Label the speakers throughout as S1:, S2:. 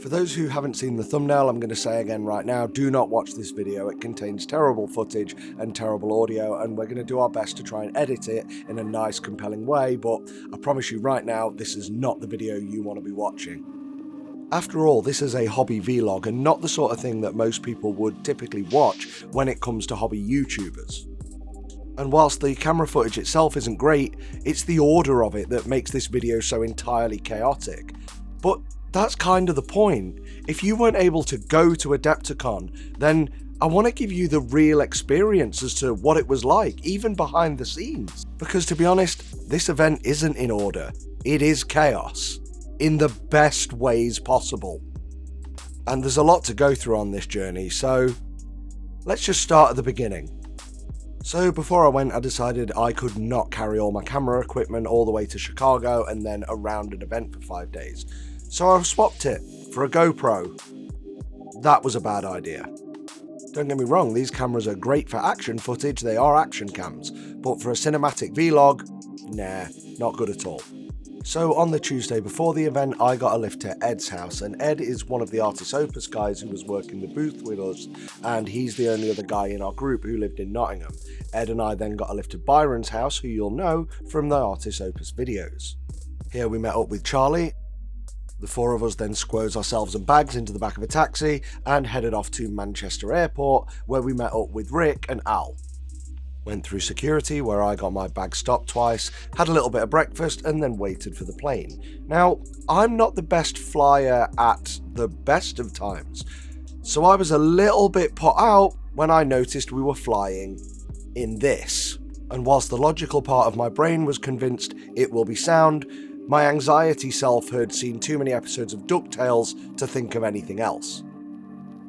S1: For those who haven't seen the thumbnail, I'm going to say again right now, do not watch this video. It contains terrible footage and terrible audio, and we're going to do our best to try and edit it in a nice, compelling way, but I promise you right now, this is not the video you want to be watching. After all, this is a hobby vlog and not the sort of thing that most people would typically watch when it comes to hobby YouTubers. And whilst the camera footage itself isn't great, it's the order of it that makes this video so entirely chaotic. But that's kind of the point. If you weren't able to go to Adepticon, then I want to give you the real experience as to what it was like, even behind the scenes. Because to be honest, this event isn't in order. It is chaos, in the best ways possible. And there's a lot to go through on this journey, so let's just start at the beginning. So before I went, I decided I could not carry all my camera equipment all the way to Chicago and then around an event for 5 days. So I swapped it for a GoPro. That was a bad idea. Don't get me wrong, these cameras are great for action footage, they are action cams, but for a cinematic vlog, nah, not good at all. So on the Tuesday before the event, I got a lift to Ed's house, and Ed is one of the Artis Opus guys who was working the booth with us, and he's the only other guy in our group who lived in Nottingham. Ed and I then got a lift to Byron's house, who you'll know from the Artis Opus videos. Here we met up with Charlie. The four of us then squoze ourselves and bags into the back of a taxi and headed off to Manchester Airport, where we met up with Rick and Al. Went through security, where I got my bag stopped twice, had a little bit of breakfast, and then waited for the plane. Now, I'm not the best flyer at the best of times, so I was a little bit put out when I noticed we were flying in this. And whilst the logical part of my brain was convinced it will be sound, my anxiety self had seen too many episodes of DuckTales to think of anything else.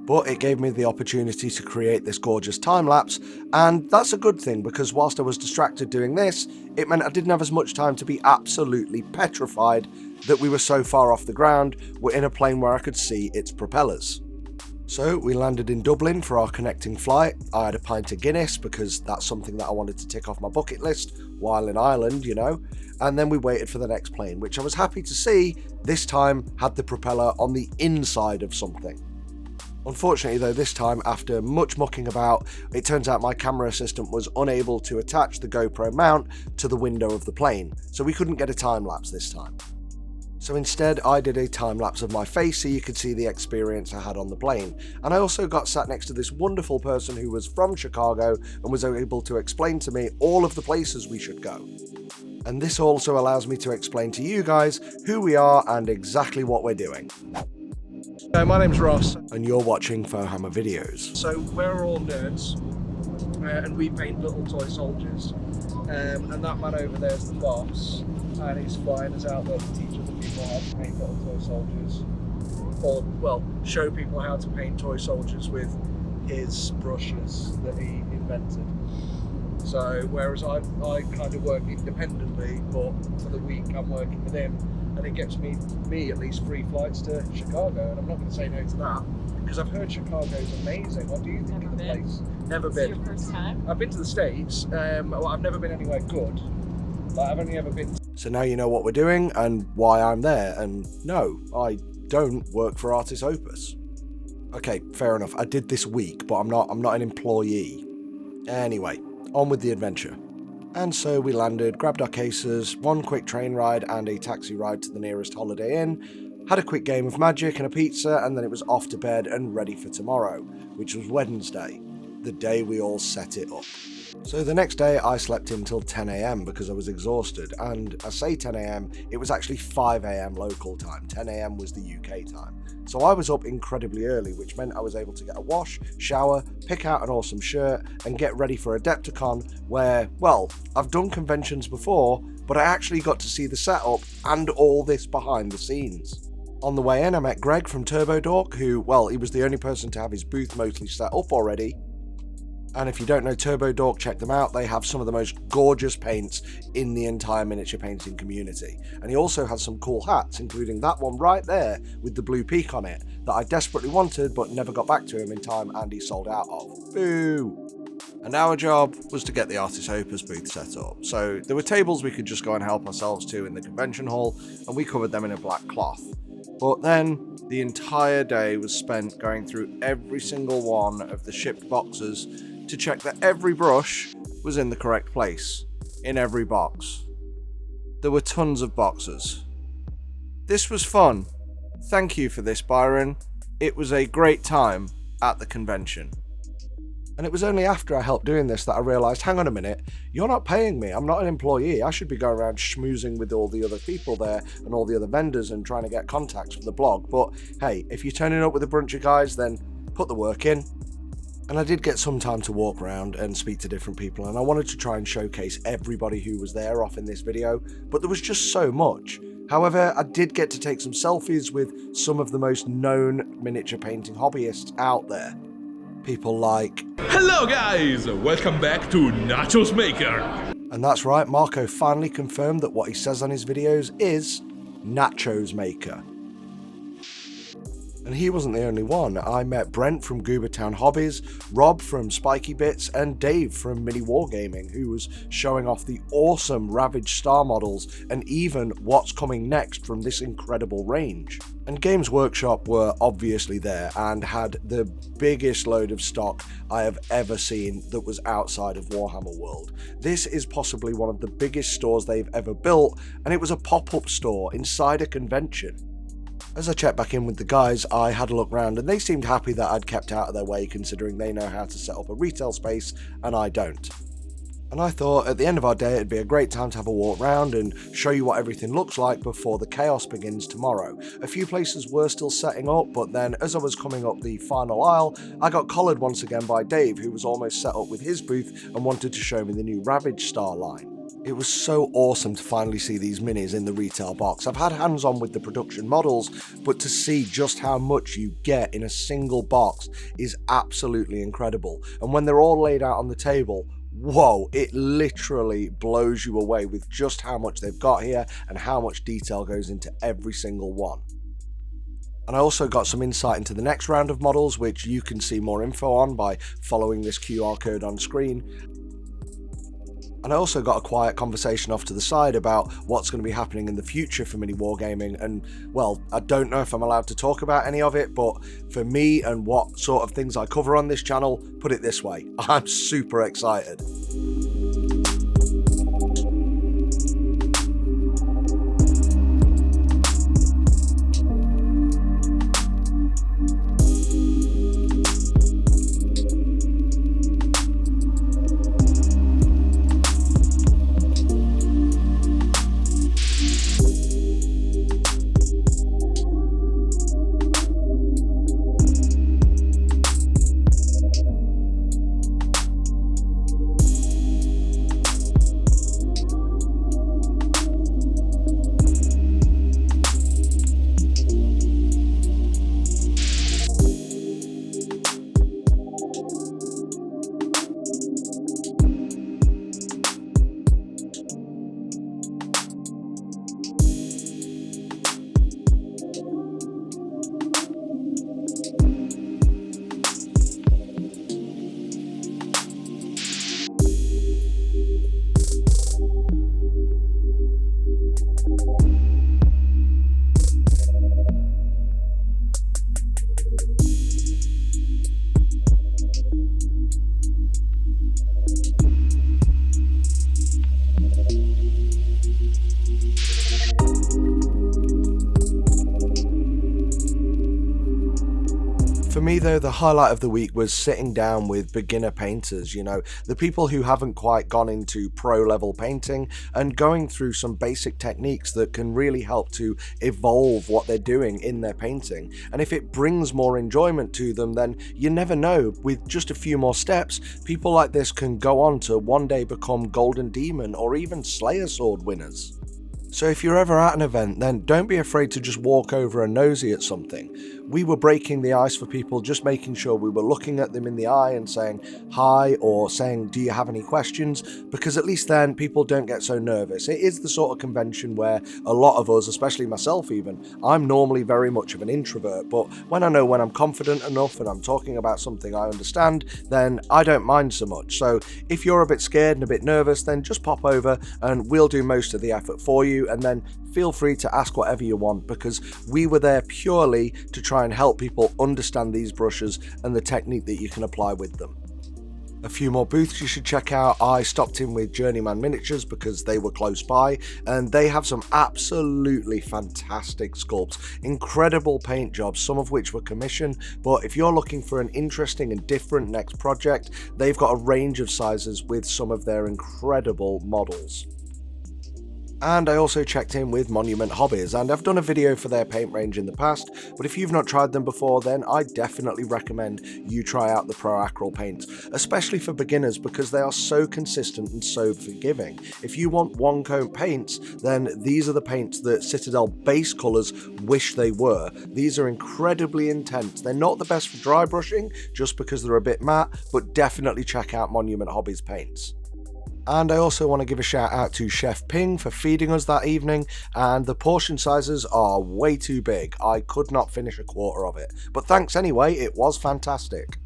S1: But it gave me the opportunity to create this gorgeous time-lapse, and that's a good thing because whilst I was distracted doing this, it meant I didn't have as much time to be absolutely petrified that we were so far off the ground, we're in a plane where I could see its propellers. So we landed in Dublin for our connecting flight. I had a pint of Guinness because that's something that I wanted to tick off my bucket list while in Ireland, you know, and then we waited for the next plane, which I was happy to see this time had the propeller on the inside of something. Unfortunately though, this time, after much mucking about, it turns out my camera assistant was unable to attach the GoPro mount to the window of the plane, so we couldn't get a time-lapse this time. So instead, I did a time-lapse of my face so you could see the experience I had on the plane, and I also got sat next to this wonderful person who was from Chicago and was able to explain to me all of the places we should go. And this also allows me to explain to you guys who we are and exactly what we're doing.
S2: My name's Ross.
S1: And you're watching Fohammer Videos.
S2: So we're all nerds, and we paint little toy soldiers. And that man over there is the boss, and he's flying us out there to teach other people how to paint little toy soldiers. Or, well, show people how to paint toy soldiers with his brushes that he invented. So, whereas I kind of work independently, but for the week I'm working with him, and it gets me at least 3 flights to Chicago, and I'm not going to say no to that because I've heard Chicago's amazing. What do you think of the place? Never been.
S3: It's your first time?
S2: I've been to the States. Well, I've never been anywhere good. Like, I've only ever been.
S1: So now you know what we're doing and why I'm there. And no, I don't work for Artis Opus. Okay, fair enough. I did this week, but I'm not an employee. Anyway, on with the adventure. And so we landed, grabbed our cases, 1 quick train ride and a taxi ride to the nearest Holiday Inn, had a quick game of Magic and a pizza, and then it was off to bed and ready for tomorrow, which was Wednesday, the day we all set it up. So the next day I slept in till 10 AM because I was exhausted, and I say 10 AM, it was actually 5 AM local time, 10 AM was the UK time. So I was up incredibly early, which meant I was able to get a wash, shower, pick out an awesome shirt, and get ready for Adepticon, where, well, I've done conventions before, but I actually got to see the setup and all this behind the scenes. On the way in, I met Greg from Turbo Dork, who, well, he was the only person to have his booth mostly set up already. And if you don't know Turbo Dork, check them out. They have some of the most gorgeous paints in the entire miniature painting community. And he also has some cool hats, including that one right there with the blue peak on it, that I desperately wanted but never got back to him in time and he sold out of. Boo! And our job was to get the Artis Opus booth set up. So there were tables we could just go and help ourselves to in the convention hall, and we covered them in a black cloth. But then The entire day was spent going through every single one of the shipped boxes to check that every brush was in the correct place, in every box. There were tons of boxes. This was fun. Thank you for this, Byron. It was a great time at the convention. And it was only after I helped doing this that I realised, hang on a minute, you're not paying me, I'm not an employee, I should be going around schmoozing with all the other people there and all the other vendors and trying to get contacts for the blog. But hey, if you're turning up with a bunch of guys, then put the work in. And I did get some time to walk around and speak to different people, and I wanted to try and showcase everybody who was there off in this video, but there was just so much. However, I did get to take some selfies with some of the most known miniature painting hobbyists out there. People like...
S3: Hello guys, welcome back to Nachos Maker.
S1: And that's right, Marco finally confirmed that what he says on his videos is Nachos Maker. And he wasn't the only one. I met Brent from Goobertown Hobbies, Rob from Spiky Bits, and Dave from Mini Wargaming, who was showing off the awesome Ravage Star models and even what's coming next from this incredible range. And Games Workshop were obviously there and had the biggest load of stock I have ever seen that was outside of Warhammer World. This is possibly one of the biggest stores they've ever built, and it was a pop-up store inside a convention. As I checked back in with the guys, I had a look round and they seemed happy that I'd kept out of their way, considering they know how to set up a retail space and I don't. And I thought at the end of our day it'd be a great time to have a walk round and show you what everything looks like before the chaos begins tomorrow. A few places were still setting up, but then as I was coming up the final aisle, I got collared once again by Dave, who was almost set up with his booth and wanted to show me the new Ravage Star line. It was so awesome to finally see these minis in the retail box. I've had hands-on with the production models, but to see just how much you get in a single box is absolutely incredible. And when they're all laid out on the table, whoa, it literally blows you away with just how much they've got here and how much detail goes into every single one. And I also got some insight into the next round of models, which you can see more info on by following this QR code on screen. And I also got a quiet conversation off to the side about what's going to be happening in the future for Mini Wargaming, and well, I don't know if I'm allowed to talk about any of it, but for me and what sort of things I cover on this channel, put it this way, I'm super excited. For me though, the highlight of the week was sitting down with beginner painters, you know, the people who haven't quite gone into pro level painting, and going through some basic techniques that can really help to evolve what they're doing in their painting. And if it brings more enjoyment to them, then you never know, with just a few more steps, people like this can go on to one day become Golden Demon or even Slayer Sword winners. So if you're ever at an event, then don't be afraid to just walk over and nosy at something. We were breaking the ice for people, just making sure we were looking at them in the eye and saying hi, or saying, do you have any questions? Because at least then people don't get so nervous. It is the sort of convention where a lot of us, especially myself even, I'm normally very much of an introvert, but when I know when I'm confident enough and I'm talking about something I understand, then I don't mind so much. So if you're a bit scared and a bit nervous, then just pop over and we'll do most of the effort for you, and then feel free to ask whatever you want, because we were there purely to try and help people understand these brushes and the technique that you can apply with them. A few more booths you should check out. I stopped in with Journeyman Miniatures because they were close by, and they have some absolutely fantastic sculpts, incredible paint jobs, some of which were commissioned, but if you're looking for an interesting and different next project, they've got a range of sizes with some of their incredible models. And I also checked in with Monument Hobbies, and I've done a video for their paint range in the past, but if you've not tried them before, then I definitely recommend you try out the Pro Acryl paints, especially for beginners, because they are so consistent and so forgiving. If you want one coat paints, then these are the paints that Citadel base colours wish they were. These are incredibly intense. They're not the best for dry brushing, just because they're a bit matte, but definitely check out Monument Hobbies paints. And I also want to give a shout out to Chef Ping for feeding us that evening, and the portion sizes are way too big. I could not finish a quarter of it, but thanks anyway, it was fantastic.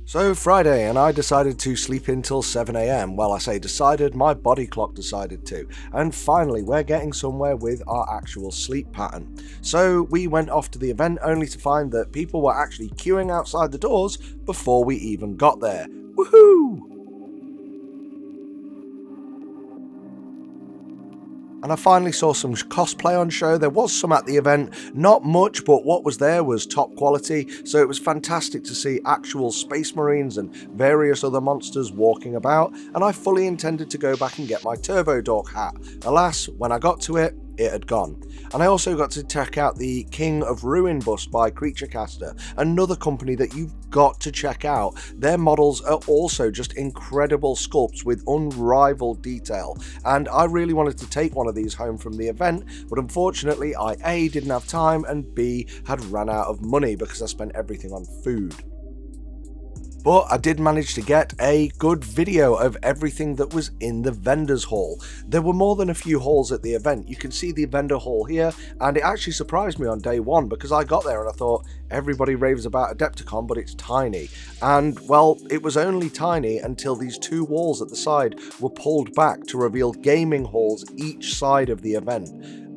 S1: So Friday, and I decided to sleep in till 7 AM. Well, I say decided, my body clock decided to. And finally, we're getting somewhere with our actual sleep pattern. So we went off to the event only to find that people were actually queuing outside the doors before we even got there. Woohoo! And I finally saw some cosplay on show. There was some at the event, not much, but what was there was top quality, so it was fantastic to see actual Space Marines and various other monsters walking about, and I fully intended to go back and get my Turbo Dog hat. Alas, when I got to it, it had gone. And I also got to check out the King of Ruin bust by Creaturecaster, another company that you've got to check out. Their models are also just incredible sculpts with unrivaled detail, and I really wanted to take one of these home from the event, but unfortunately I A, didn't have time, and B, had run out of money because I spent everything on food. But I did manage to get a good video of everything that was in the vendors hall. There were more than a few halls at the event. You can see the vendor hall here, and it actually surprised me on day one because I got there and I thought everybody raves about Adepticon, but it's tiny. And well, it was only tiny until these two walls at the side were pulled back to reveal gaming halls each side of the event.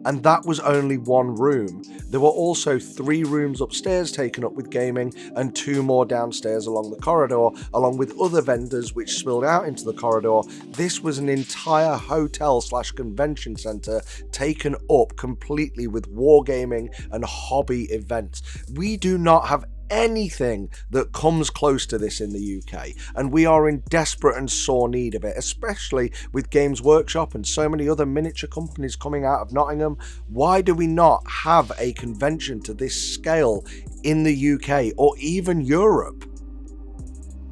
S1: And that was only one room. There were also 3 rooms upstairs taken up with gaming and 2 more downstairs along the corridor, along with other vendors which spilled out into the corridor. This was an entire hotel/convention center taken up completely with wargaming and hobby events. We do not have anything that comes close to this in the UK, and we are in desperate and sore need of it, especially with Games Workshop and so many other miniature companies coming out of Nottingham. Why do we not have a convention to this scale in the UK or even Europe?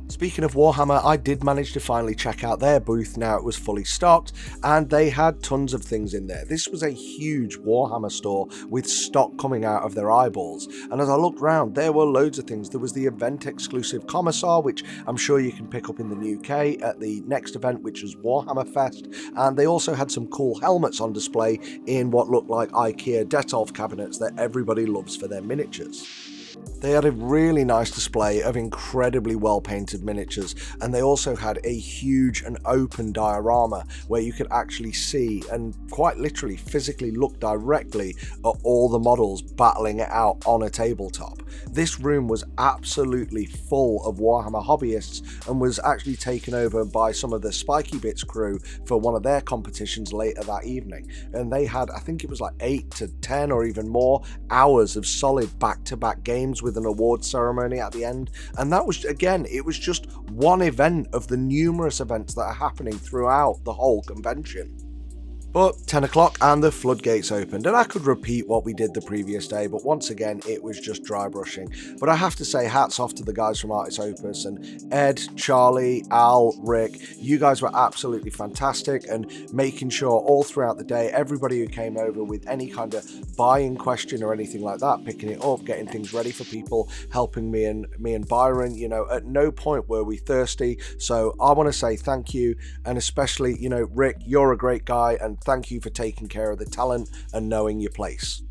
S1: Speaking of Warhammer, I did manage to finally check out their booth. Now it was fully stocked, and they had tons of things in there. This was a huge Warhammer store with stock coming out of their eyeballs, and as I looked round, there were loads of things. There was the event exclusive Commissar, which I'm sure you can pick up in the UK at the next event, which was Warhammer Fest, and they also had some cool helmets on display in what looked like IKEA Detolf cabinets that everybody loves for their miniatures. They had a really nice display of incredibly well painted miniatures, and they also had a huge and open diorama where you could actually see and quite literally physically look directly at all the models battling it out on a tabletop. This room was absolutely full of Warhammer hobbyists and was actually taken over by some of the Spiky Bits crew for one of their competitions later that evening, and they had, I think it was like 8 to 10 or even more hours of solid back-to-back games with an award ceremony at the end. And that was, again, it was just one event of the numerous events that are happening throughout the whole convention. But 10 o'clock and the floodgates opened, and I could repeat what we did the previous day, but once again it was just dry brushing. But I have to say hats off to the guys from Artis Opus, and Ed, Charlie, Al, Rick, you guys were absolutely fantastic, and making sure all throughout the day everybody who came over with any kind of buying question or anything like that, picking it up, getting things ready for people, helping me and Byron, you know, at no point were we thirsty. So I want to say thank you, and especially, you know, Rick, you're a great guy, and thank you for taking care of the talent and knowing your place.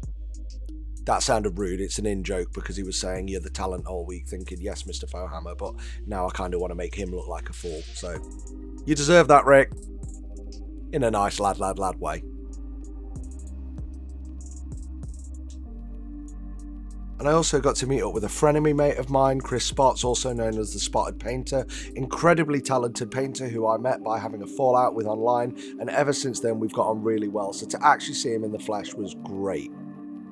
S1: That sounded rude. It's an in-joke because he was saying you're the talent all week, thinking, yes, Mr. Fohammer, but now I kind of want to make him look like a fool. So, you deserve that, Rick. in a nice lad way. And I also got to meet up with a frenemy mate of mine, Chris Spots, also known as the Spotted Painter, incredibly talented painter who I met by having a fallout with online, and ever since then we've got on really well, so to actually see him in the flesh was great.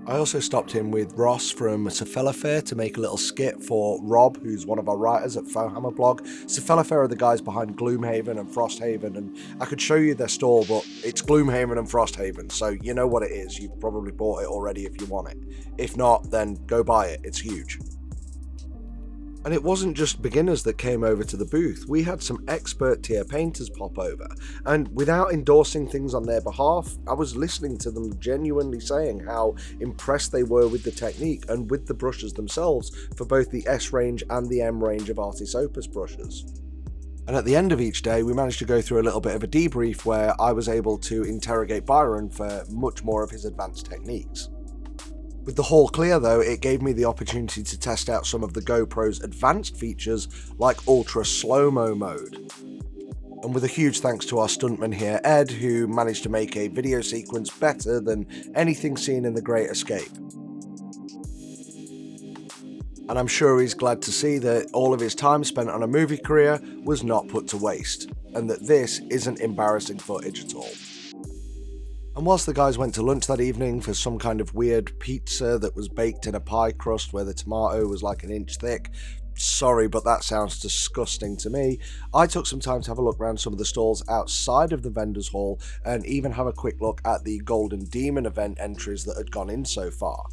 S1: I also stopped in with Ross from Cephalofair to make a little skit for Rob, who's one of our writers at Fohammer blog. Cephalofair are the guys behind Gloomhaven and Frosthaven, and I could show you their store, but it's Gloomhaven and Frosthaven, so you know what it is. You've probably bought it already if you want it. If not, then go buy it, it's huge. And it wasn't just beginners that came over to the booth, we had some expert tier painters pop over, and without endorsing things on their behalf, I was listening to them genuinely saying how impressed they were with the technique and with the brushes themselves for both the S range and the M range of Artis Opus brushes. And at the end of each day we managed to go through a little bit of a debrief where I was able to interrogate Byron for much more of his advanced techniques. With the haul clear though, it gave me the opportunity to test out some of the GoPro's advanced features like ultra slow-mo mode. And with a huge thanks to our stuntman here, Ed, who managed to make a video sequence better than anything seen in The Great Escape. And I'm sure he's glad to see that all of his time spent on a movie career was not put to waste, and that this isn't embarrassing footage at all. And whilst the guys went to lunch that evening for some kind of weird pizza that was baked in a pie crust where the tomato was like an inch thick, sorry but that sounds disgusting to me, I took some time to have a look around some of the stalls outside of the vendors hall and even have a quick look at the Golden Demon event entries that had gone in so far.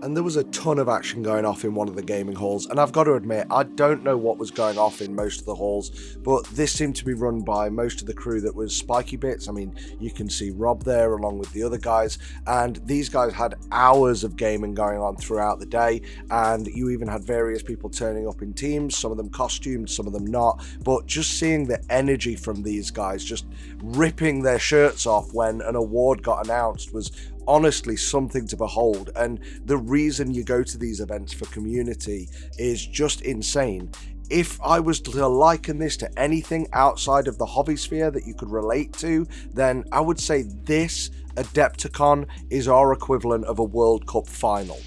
S1: And there was a ton of action going off in one of the gaming halls, and I've got to admit, I don't know what was going off in most of the halls, but this seemed to be run by most of the crew that was Spiky Bits. I mean, you can see Rob there along with the other guys, and these guys had hours of gaming going on throughout the day, and you even had various people turning up in teams, some of them costumed, some of them not, but just seeing the energy from these guys just ripping their shirts off when an award got announced was honestly something to behold. And the reason you go to these events for community is just insane. If I was to liken this to anything outside of the hobby sphere that you could relate to, then I would say this Adepticon is our equivalent of a World Cup final.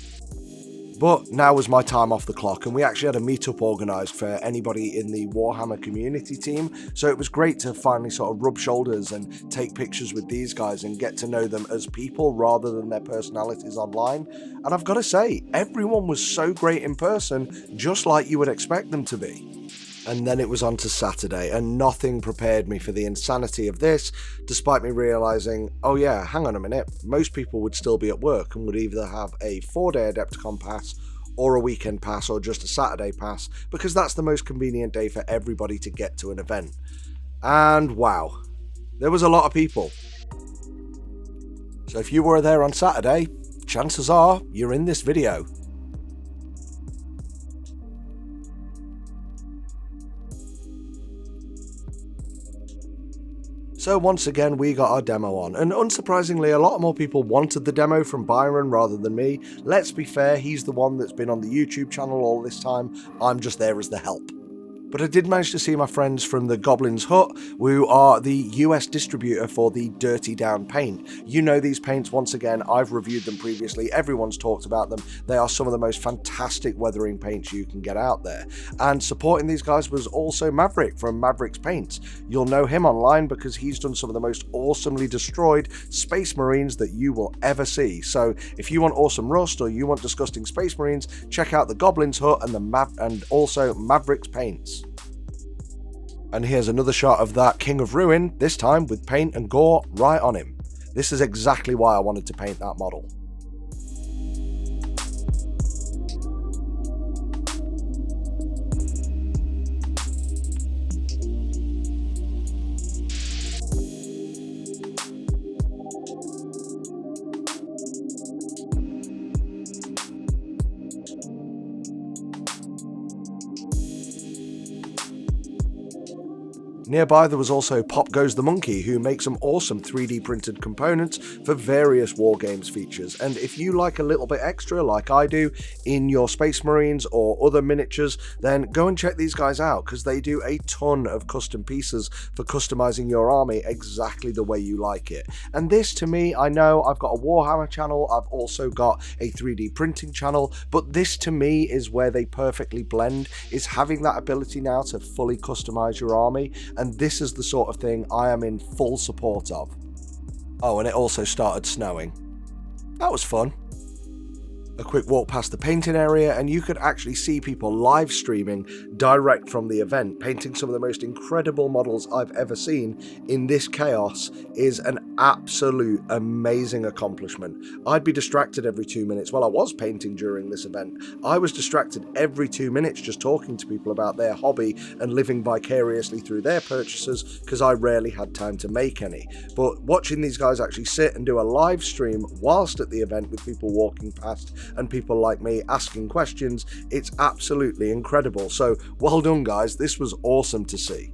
S1: But now was my time off the clock, and we actually had a meetup organised for anybody in the Warhammer community team, so it was great to finally sort of rub shoulders and take pictures with these guys and get to know them as people rather than their personalities online. And I've got to say, everyone was so great in person, just like you would expect them to be. And then it was on to Saturday, and nothing prepared me for the insanity of this, despite me realising, oh yeah, hang on a minute, most people would still be at work and would either have a 4-day Adepticon pass or a weekend pass or just a Saturday pass, because that's the most convenient day for everybody to get to an event. And wow, there was a lot of people. So if you were there on Saturday, chances are you're in this video. So once again we got our demo on, and unsurprisingly a lot more people wanted the demo from Byron rather than me. Let's be fair, he's the one that's been on the YouTube channel all this time, I'm just there as the help. But I did manage to see my friends from the Goblin's Hut, who are the US distributor for the Dirty Down paint. You know these paints, once again, I've reviewed them previously, everyone's talked about them. They are some of the most fantastic weathering paints you can get out there. And supporting these guys was also Maverick from Maverick's Paints. You'll know him online because he's done some of the most awesomely destroyed Space Marines that you will ever see. So if you want awesome rust or you want disgusting Space Marines, check out the Goblin's Hut and also Maverick's Paints. And here's another shot of that King of Ruin, this time with paint and gore right on him. This is exactly why I wanted to paint that model. Nearby there was also Pop Goes the Monkey, who makes some awesome 3D printed components for various Wargames features, and if you like a little bit extra like I do in your Space Marines or other miniatures, then go and check these guys out because they do a ton of custom pieces for customizing your army exactly the way you like it. And this, to me, I know I've got a Warhammer channel, I've also got a 3D printing channel, but this to me is where they perfectly blend, is having that ability now to fully customize your army, and this is the sort of thing I am in full support of. Oh, and it also started snowing. That was fun. A quick walk past the painting area and you could actually see people live streaming direct from the event, painting some of the most incredible models I've ever seen in this chaos is an absolute amazing accomplishment. I'd be distracted every 2 minutes. Well, I was painting during this event. I was distracted every 2 minutes just talking to people about their hobby and living vicariously through their purchases because I rarely had time to make any. But watching these guys actually sit and do a live stream whilst at the event with people walking past and people like me asking questions, it's absolutely incredible. So well done guys, this was awesome to see.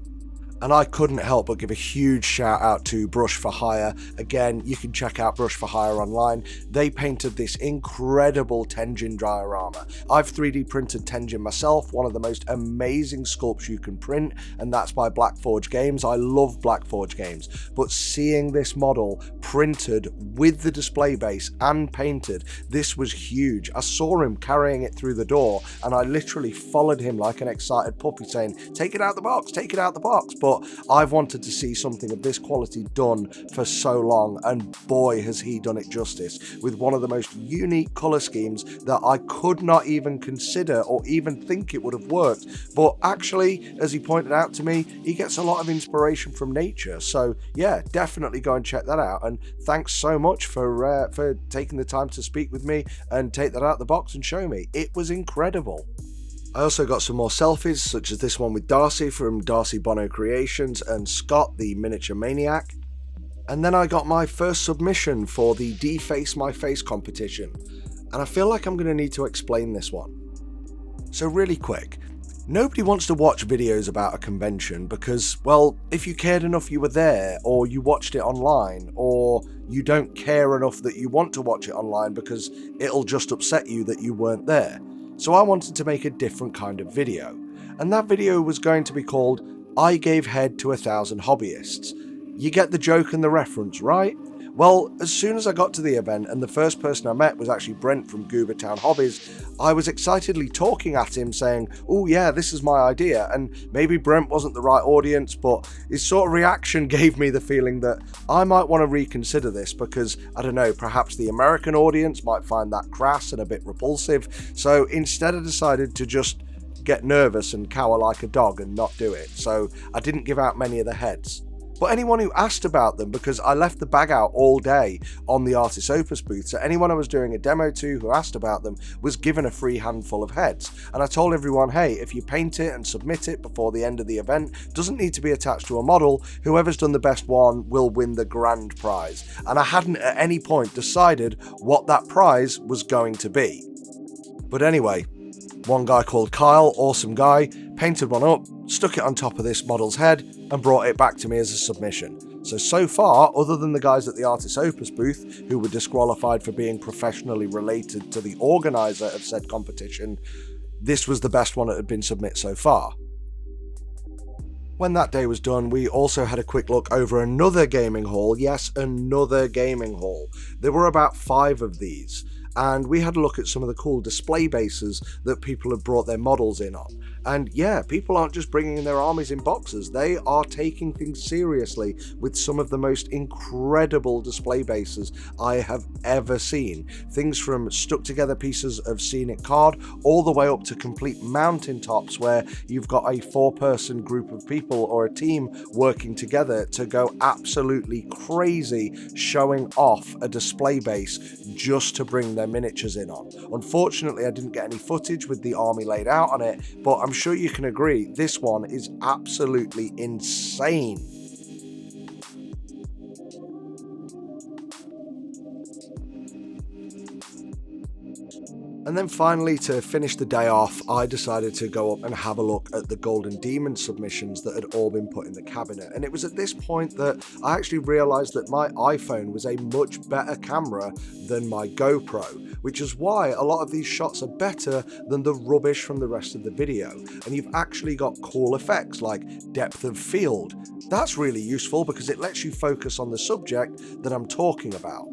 S1: And I couldn't help but give a huge shout out to Brush for Hire. Again, you can check out Brush for Hire online. They painted this incredible Tenjin diorama. I've 3D printed Tenjin myself, one of the most amazing sculpts you can print, and that's by Blackforge Games. I love Blackforge Games, but seeing this model printed with the display base and painted, this was huge. I saw him carrying it through the door, and I literally followed him like an excited puppy saying, take it out the box, take it out the box. But I've wanted to see something of this quality done for so long, and boy has he done it justice, with one of the most unique colour schemes that I could not even consider or even think it would have worked. But actually, as he pointed out to me, he gets a lot of inspiration from nature. So yeah, definitely go and check that out, and thanks so much for taking the time to speak with me and take that out of the box and show me. It was incredible. I also got some more selfies, such as this one with Darcy from Darcy Bono Creations and Scott, the Miniature Maniac. And then I got my first submission for the Deface My Face competition, and I feel like I'm going to need to explain this one. So really quick, nobody wants to watch videos about a convention because, well, if you cared enough you were there, or you watched it online, or you don't care enough that you want to watch it online because it'll just upset you that you weren't there. So I wanted to make a different kind of video, and that video was going to be called I Gave Head to 1,000 Hobbyists. You get the joke and the reference, right? Well, as soon as I got to the event and the first person I met was actually Brent from Goobertown Hobbies, I was excitedly talking at him saying, oh yeah, this is my idea, and maybe Brent wasn't the right audience, but his sort of reaction gave me the feeling that I might want to reconsider this because, I don't know, perhaps the American audience might find that crass and a bit repulsive. So instead I decided to just get nervous and cower like a dog and not do it. So I didn't give out many of the heads. But anyone who asked about them, because I left the bag out all day on the Artis Opus booth, so anyone I was doing a demo to who asked about them was given a free handful of heads. And I told everyone, hey, if you paint it and submit it before the end of the event, doesn't need to be attached to a model, whoever's done the best one will win the grand prize. And I hadn't at any point decided what that prize was going to be. But anyway, one guy called Kyle, awesome guy, painted one up, stuck it on top of this model's head, and brought it back to me as a submission. So far, other than the guys at the Artis Opus booth, who were disqualified for being professionally related to the organiser of said competition, this was the best one that had been submitted so far. When that day was done, we also had a quick look over another gaming hall. Yes, another gaming hall. There were about 5 of these, and we had a look at some of the cool display bases that people had brought their models in on. And yeah, people aren't just bringing in their armies in boxes, they are taking things seriously with some of the most incredible display bases I have ever seen. Things from stuck together pieces of scenic card all the way up to complete mountaintops where you've got a 4-person group of people or a team working together to go absolutely crazy showing off a display base just to bring their miniatures in on. Unfortunately, I didn't get any footage with the army laid out on it, but I'm sure you can agree, this one is absolutely insane. And then finally, to finish the day off, I decided to go up and have a look at the Golden Demon submissions that had all been put in the cabinet. And it was at this point that I actually realised that my iPhone was a much better camera than my GoPro, which is why a lot of these shots are better than the rubbish from the rest of the video. And you've actually got cool effects like depth of field. That's really useful because it lets you focus on the subject that I'm talking about.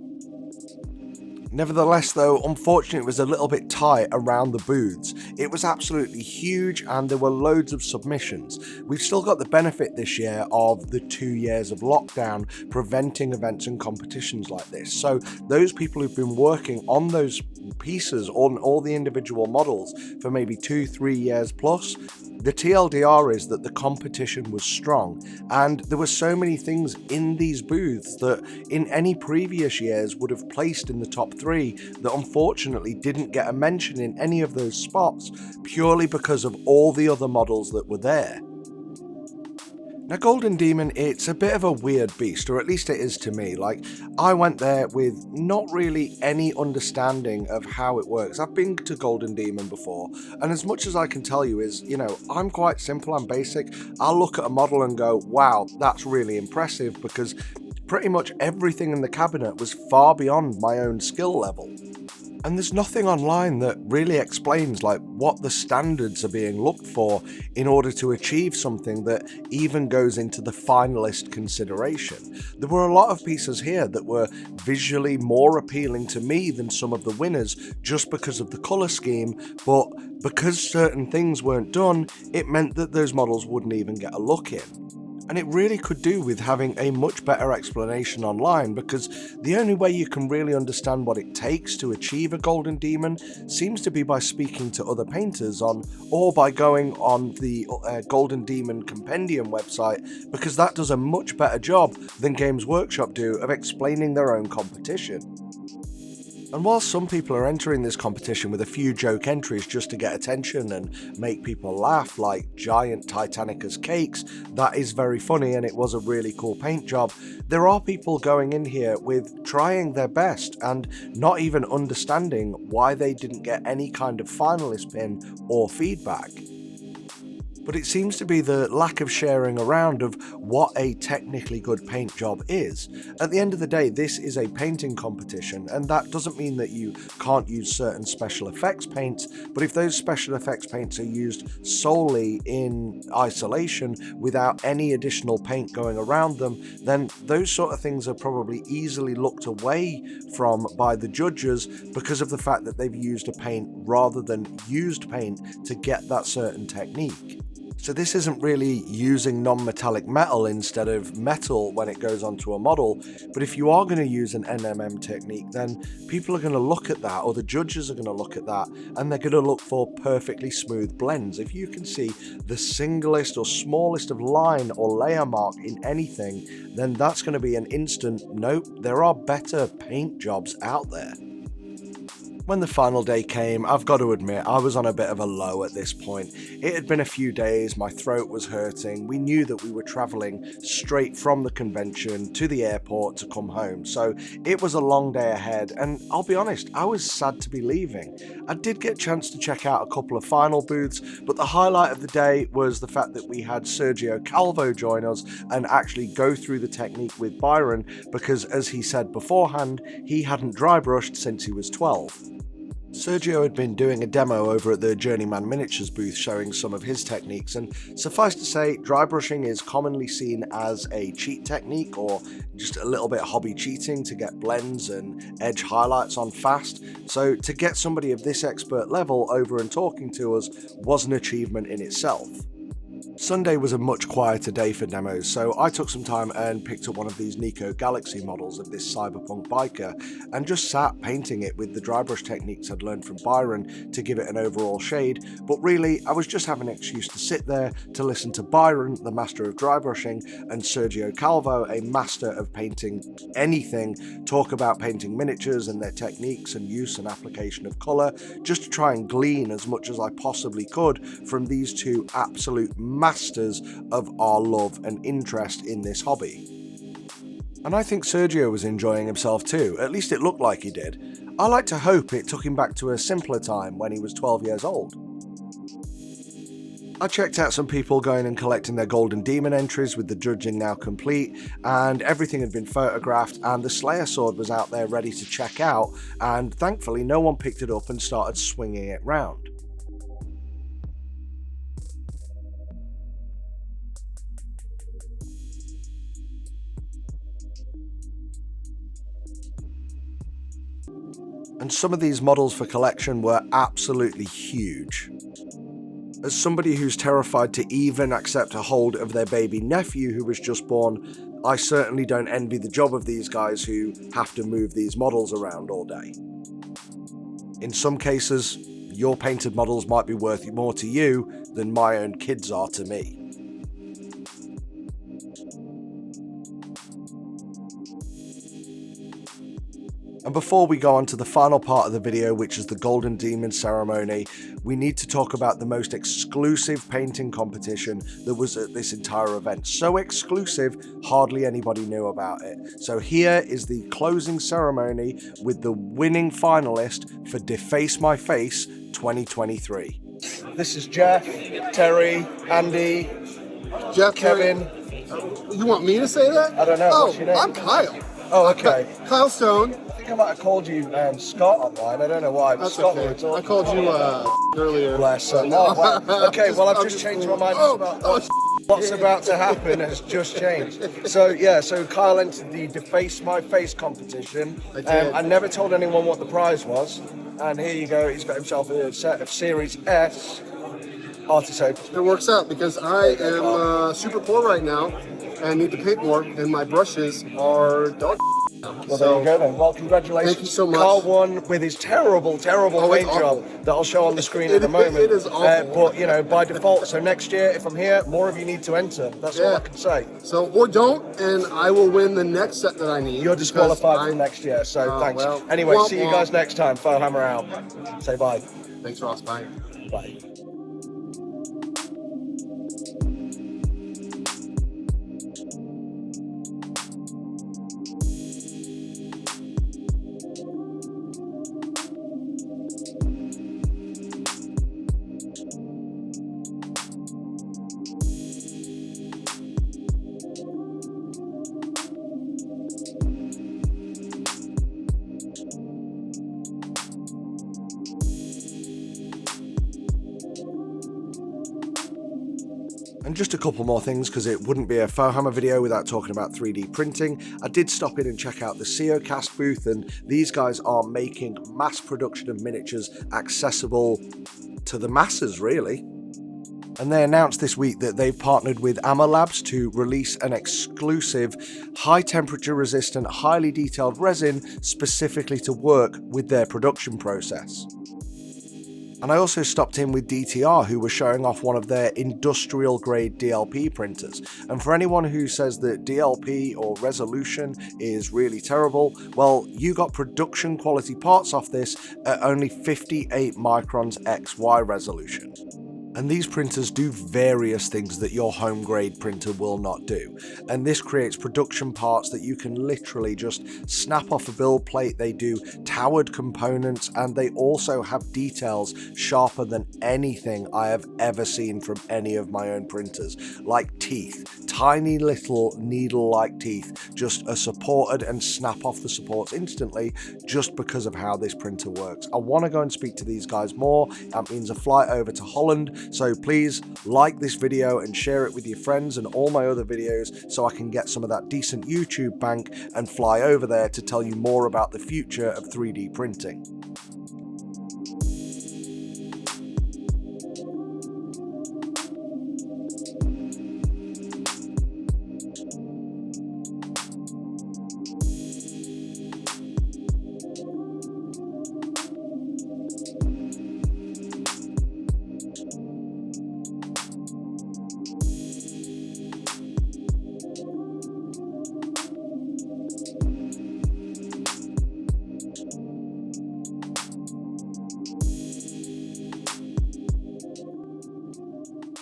S1: Nevertheless though, unfortunately it was a little bit tight around the booths. It was absolutely huge and there were loads of submissions. We've still got the benefit this year of the 2 years of lockdown preventing events and competitions like this. So those people who've been working on those pieces, on all the individual models for maybe 2-3 years plus, the TLDR is that the competition was strong and there were so many things in these booths that in any previous years would have placed in the top 3 that unfortunately didn't get a mention in any of those spots purely because of all the other models that were there. Now Golden Demon, it's a bit of a weird beast, or at least it is to me. Like, I went there with not really any understanding of how it works. I've been to Golden Demon before, and as much as I can tell you is, I'm quite simple, I'm basic. I'll look at a model and go, wow, that's really impressive, because pretty much everything in the cabinet was far beyond my own skill level. And there's nothing online that really explains what the standards are being looked for in order to achieve something that even goes into the finalist consideration. There were a lot of pieces here that were visually more appealing to me than some of the winners just because of the colour scheme, but because certain things weren't done, it meant that those models wouldn't even get a look in. And it really could do with having a much better explanation online, because the only way you can really understand what it takes to achieve a Golden Demon seems to be by speaking to other painters or by going on the Golden Demon Compendium website, because that does a much better job than Games Workshop do of explaining their own competition. And while some people are entering this competition with a few joke entries just to get attention and make people laugh, like giant Titanicus cakes, that is very funny and it was a really cool paint job, there are people going in here with trying their best and not even understanding why they didn't get any kind of finalist pin or feedback. But it seems to be the lack of sharing around of what a technically good paint job is. At the end of the day, this is a painting competition, and that doesn't mean that you can't use certain special effects paints, but if those special effects paints are used solely in isolation without any additional paint going around them, then those sort of things are probably easily looked away from by the judges because of the fact that they've used a paint rather than used paint to get that certain technique. So this isn't really using non-metallic metal instead of metal when it goes onto a model, but if you are going to use an NMM technique, then people are going to look at that, or the judges are going to look at that, and they're going to look for perfectly smooth blends. If you can see the singlest or smallest of line or layer mark in anything, then that's going to be an instant, nope, there are better paint jobs out there. When the final day came, I've got to admit, I was on a bit of a low at this point. It had been a few days, my throat was hurting, we knew that we were travelling straight from the convention to the airport to come home, so it was a long day ahead, and I'll be honest, I was sad to be leaving. I did get a chance to check out a couple of final booths, but the highlight of the day was the fact that we had Sergio Calvo join us and actually go through the technique with Byron, because as he said beforehand, he hadn't dry brushed since he was 12. Sergio had been doing a demo over at the Journeyman Miniatures booth showing some of his techniques, and suffice to say, dry brushing is commonly seen as a cheat technique or just a little bit hobby cheating to get blends and edge highlights on fast, so to get somebody of this expert level over and talking to us was an achievement in itself. Sunday was a much quieter day for demos, so I took some time and picked up one of these Nico Galaxy models of this cyberpunk biker and just sat painting it with the dry brush techniques I'd learned from Byron to give it an overall shade, but really I was just having an excuse to sit there to listen to Byron, the master of dry brushing, and Sergio Calvo, a master of painting anything, talk about painting miniatures and their techniques and use and application of colour, just to try and glean as much as I possibly could from these two absolute masters of our love and interest in this hobby. And I think Sergio was enjoying himself too, at least it looked like he did. I like to hope it took him back to a simpler time when he was 12 years old. I checked out some people going and collecting their Golden Demon entries with the judging now complete, and everything had been photographed, and the Slayer sword was out there ready to check out, and thankfully no one picked it up and started swinging it round. And some of these models for collection were absolutely huge. As somebody who's terrified to even accept a hold of their baby nephew who was just born, I certainly don't envy the job of these guys who have to move these models around all day. In some cases, your painted models might be worth more to you than my own kids are to me. And before we go on to the final part of the video, which is the Golden Demon ceremony, we need to talk about the most exclusive painting competition that was at this entire event. So exclusive, hardly anybody knew about it. So here is the closing ceremony with the winning finalist for Deface My Face 2023. This is Jeff, Terry, Andy,
S4: Jeff,
S1: Kevin.
S4: You want me to say that?
S1: I don't know.
S4: Oh,
S1: What's your name?
S4: I'm Kyle.
S1: Oh, okay.
S4: Kyle Stone.
S1: I think I might have called you Scott online. I don't know why.
S4: That's
S1: Scott
S4: okay. I called you earlier.
S1: Bless her. Oh, well, okay, well, I've just changed my mind. What's about to happen has just changed. So, yeah, so Kyle entered the Deface My Face competition.
S4: I did.
S1: I never told anyone what the prize was. And here you go. He's got himself a set of Series S artist hope.
S4: It works out because I am super poor right now and need to paint more, and my brushes are dog.
S1: Well, there you go then. Well, congratulations.
S4: Thank you so much.
S1: Carl won with his terrible paint job that I'll show on the screen at the moment.
S4: It is awful.
S1: But, you know, by default, so next year, if I'm here, more of you need to enter. That's all I can say.
S4: So, or don't, and I will win the next set that I need.
S1: You're disqualified for next year, so thanks.
S4: Well,
S1: anyway, see you guys next time. Foehammer out. Say bye.
S4: Thanks, Ross. Bye.
S1: Bye. And just a couple more things, because it wouldn't be a Foehammer video without talking about 3D printing. I did stop in and check out the CEOcast booth, and these guys are making mass production of miniatures accessible to the masses, really. And they announced this week that they've partnered with Amma Labs to release an exclusive, high temperature resistant, highly detailed resin specifically to work with their production process. And I also stopped in with DTR, who were showing off one of their industrial grade DLP printers. And for anyone who says that DLP or resolution is really terrible, well, you got production quality parts off this at only 58 microns XY resolution. And these printers do various things that your home grade printer will not do. And this creates production parts that you can literally just snap off a build plate. They do towered components, and they also have details sharper than anything I have ever seen from any of my own printers, like teeth. Tiny little needle-like teeth just are supported and snap off the supports instantly just because of how this printer works. I want to go and speak to these guys more. That means a flight over to Holland. So please like this video and share it with your friends and all my other videos so I can get some of that decent YouTube bank and fly over there to tell you more about the future of 3D printing.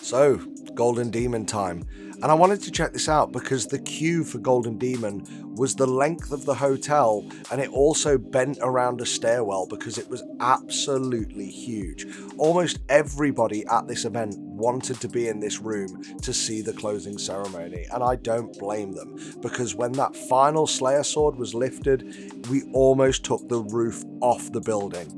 S1: So, Golden Demon time. And I wanted to check this out because the queue for Golden Demon was the length of the hotel, and it also bent around a stairwell because it was absolutely huge. Almost everybody at this event wanted to be in this room to see the closing ceremony, and I don't blame them, because when that final Slayer sword was lifted, we almost took the roof off the building.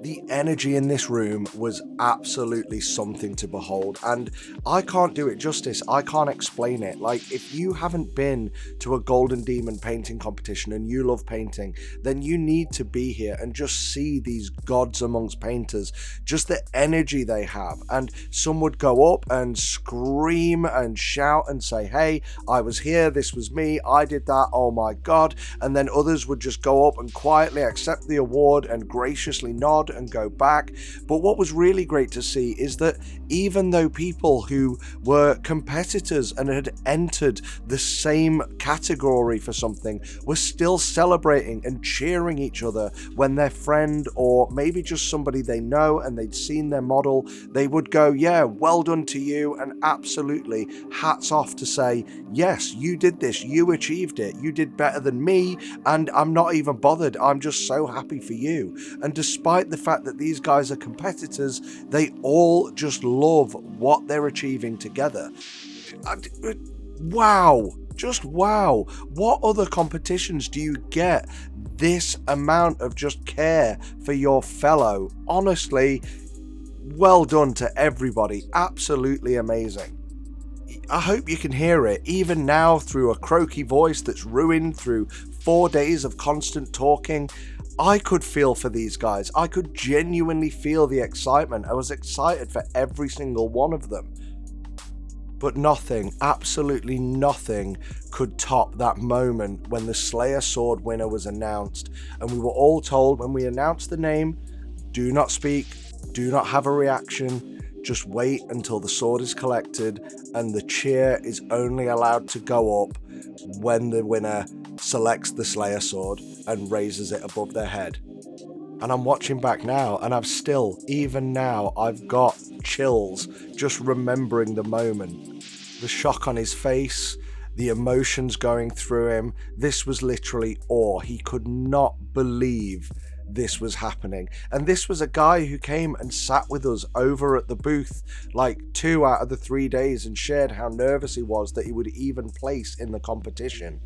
S1: The energy in this room was absolutely something to behold, and I can't do it justice. I can't explain it. Like, if you haven't been to a Golden Demon painting competition and you love painting, then you need to be here and just see these gods amongst painters, just the energy they have. And some would go up and scream and shout and say, hey, I was here, this was me, I did that, oh my god. And then others would just go up and quietly accept the award and graciously nod and go back. But what was really great to see is that even though people who were competitors and had entered the same category for something were still celebrating and cheering each other when their friend, or maybe just somebody they know and they'd seen their model, they would go, yeah, well done to you, and absolutely hats off to say, yes, you did this, you achieved it, you did better than me, and I'm not even bothered, I'm just so happy for you. And despite the fact that these guys are competitors, they all just love what they're achieving together. Wow, just wow. What other competitions do you get this amount of just care for your fellow? Honestly, well done to everybody, absolutely amazing. I hope you can hear it, even now through a croaky voice that's ruined through 4 days of constant talking. I could feel for these guys. I could genuinely feel the excitement. I was excited for every single one of them. But nothing, absolutely nothing, could top that moment when the Slayer sword winner was announced. And we were all told when we announced the name, do not speak, do not have a reaction, just wait until the sword is collected, and the cheer is only allowed to go up when the winner selects the Slayer sword and raises it above their head. And I'm watching back now, and I've still, even now, I've got chills just remembering the moment. The shock on his face, the emotions going through him. This was literally awe. He could not believe this was happening. And this was a guy who came and sat with us over at the booth like 2 out of the 3 days and shared how nervous he was that he would even place in the competition.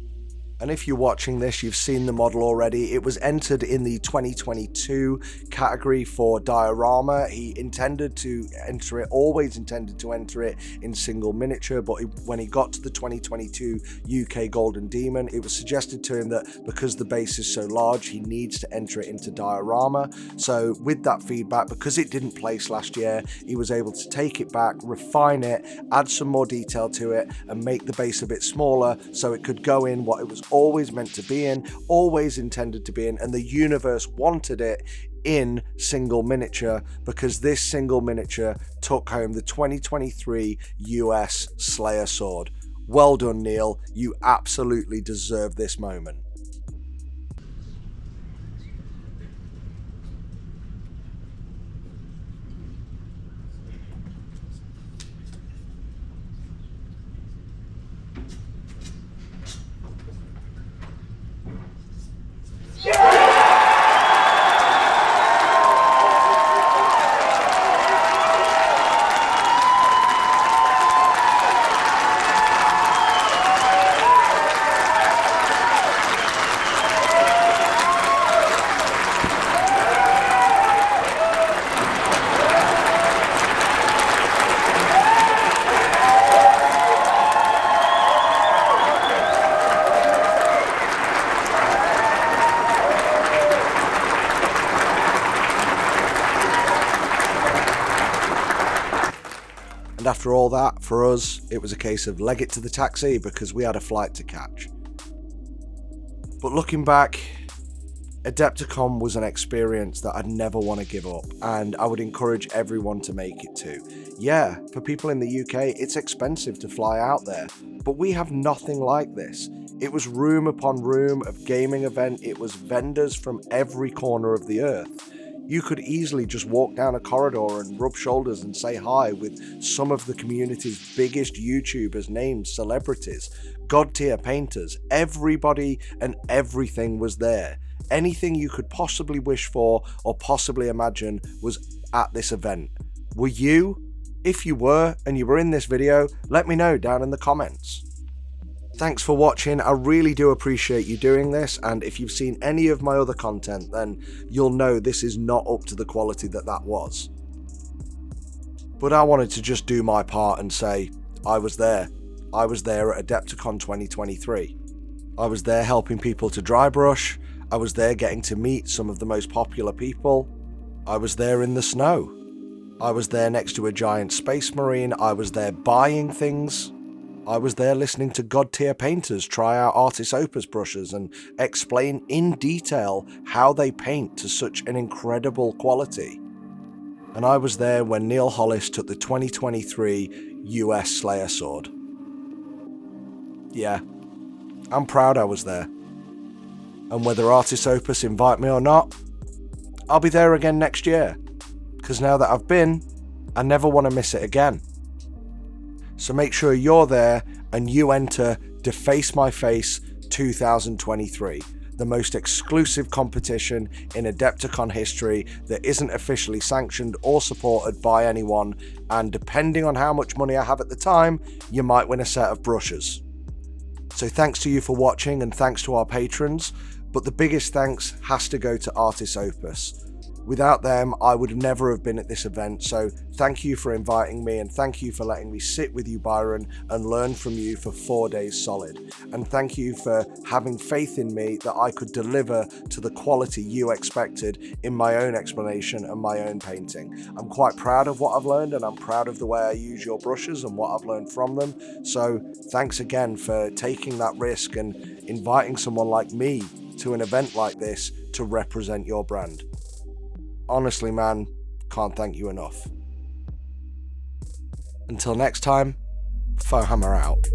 S1: And if you're watching this, you've seen the model already. It was entered in the 2022 category for diorama. He intended to enter it, always intended to enter it in single miniature, but when he got to the 2022 UK Golden Demon, it was suggested to him that because the base is so large, he needs to enter it into diorama. So with that feedback, because it didn't place last year, he was able to take it back, refine it, add some more detail to it, and make the base a bit smaller so it could go in what it was always meant to be in, always intended to be in, and the universe wanted it in single miniature, because this single miniature took home the 2023 US Slayer sword. Well done, Neil. You absolutely deserve this moment. And after all that, for us, it was a case of leg it to the taxi because we had a flight to catch. But looking back, Adepticon was an experience that I'd never want to give up, and I would encourage everyone to make it too. Yeah, for people in the UK, it's expensive to fly out there, but we have nothing like this. It was room upon room of gaming event, it was vendors from every corner of the earth. You could easily just walk down a corridor and rub shoulders and say hi with some of the community's biggest YouTubers, named celebrities, god tier painters. Everybody and everything was there. Anything you could possibly wish for or possibly imagine was at this event. Were you? If you were and you were in this video, let me know down in the comments. Thanks for watching, I really do appreciate you doing this, and if you've seen any of my other content, then you'll know this is not up to the quality that was. But I wanted to just do my part and say, I was there. I was there at Adepticon 2023. I was there helping people to dry brush. I was there getting to meet some of the most popular people. I was there in the snow. I was there next to a giant space marine. I was there buying things. I was there listening to god tier painters try out Artis Opus brushes and explain in detail how they paint to such an incredible quality. And I was there when Neil Hollis took the 2023 US Slayer sword. Yeah, I'm proud I was there. And whether Artis Opus invite me or not, I'll be there again next year. Because now that I've been, I never want to miss it again. So make sure you're there and you enter Deface My Face 2023, the most exclusive competition in Adepticon history that isn't officially sanctioned or supported by anyone, and depending on how much money I have at the time, you might win a set of brushes. So thanks to you for watching and thanks to our patrons, but the biggest thanks has to go to Artis Opus. Without them, I would never have been at this event, so thank you for inviting me, and thank you for letting me sit with you, Byron, and learn from you for 4 days solid. And thank you for having faith in me that I could deliver to the quality you expected in my own explanation and my own painting. I'm quite proud of what I've learned, and I'm proud of the way I use your brushes and what I've learned from them. So thanks again for taking that risk and inviting someone like me to an event like this to represent your brand. Honestly, man, can't thank you enough. Until next time, Fohammer out.